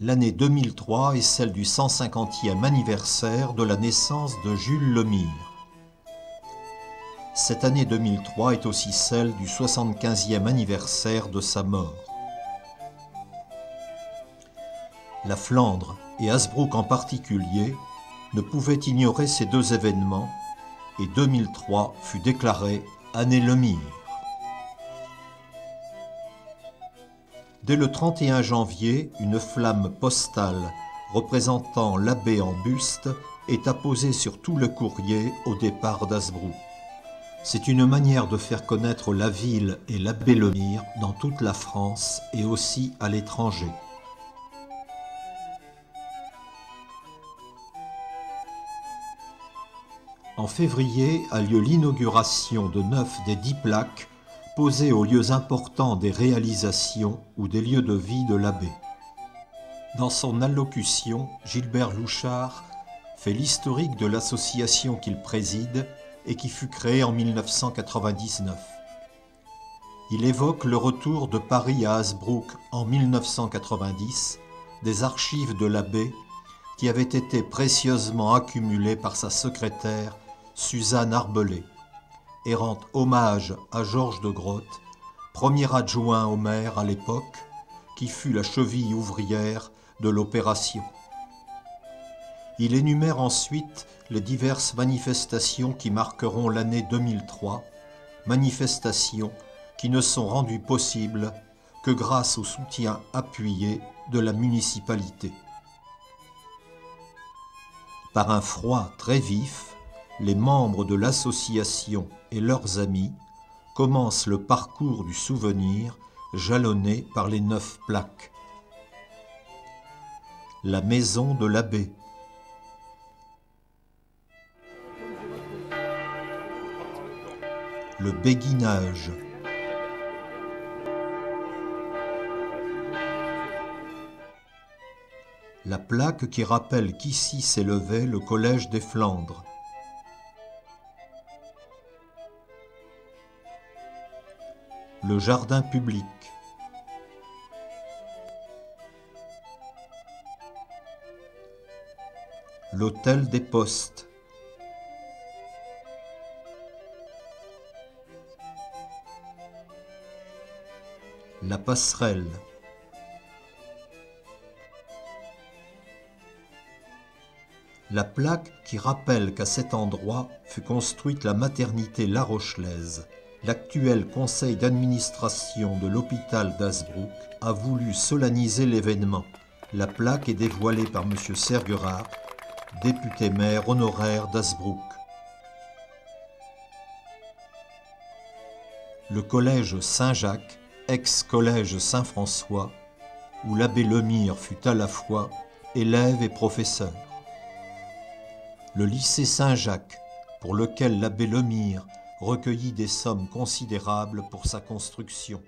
L'année 2003 est celle du 150e anniversaire de la naissance de Jules Lemire. Cette année 2003 est aussi celle du 75e anniversaire de sa mort. La Flandre, et Hazebrouck en particulier, ne pouvaient ignorer ces deux événements, et 2003 fut déclarée année Lemire. Dès le 31 janvier, une flamme postale représentant l'abbé en buste est apposée sur tout le courrier au départ d'Hazebrouck. C'est une manière de faire connaître la ville et l'abbé Lemire dans toute la France et aussi à l'étranger. En février a lieu l'inauguration de 9 des 10 plaques posées aux lieux importants des réalisations ou des lieux de vie de l'abbé. Dans son allocution, Gilbert Louchard fait l'historique de l'association qu'il préside et qui fut créée en 1999. Il évoque le retour de Paris à Hazebrouck en 1990 des archives de l'abbé qui avaient été précieusement accumulées par sa secrétaire Suzanne Arbelé, et rend hommage à Georges de Grotte, premier adjoint au maire à l'époque, qui fut la cheville ouvrière de l'opération. Il énumère ensuite les diverses manifestations qui marqueront l'année 2003, manifestations qui ne sont rendues possibles que grâce au soutien appuyé de la municipalité. Par un froid très vif, les membres de l'association et leurs amis commencent le parcours du souvenir jalonné par les 9 plaques. La maison de l'abbé. Le béguinage. La plaque qui rappelle qu'ici s'élevait le collège des Flandres. Le jardin public. L'hôtel des Postes. La passerelle. La plaque qui rappelle qu'à cet endroit fut construite la maternité La Rochelaise. L'actuel conseil d'administration de l'hôpital d'Hazebrouck a voulu solenniser l'événement. La plaque est dévoilée par M. Serguerat, député-maire honoraire d'Hazebrouck. Le collège Saint-Jacques, ex-collège Saint-François, où l'abbé Lemire fut à la fois élève et professeur. Le lycée Saint-Jacques, pour lequel l'abbé Lemire recueillit des sommes considérables pour sa construction.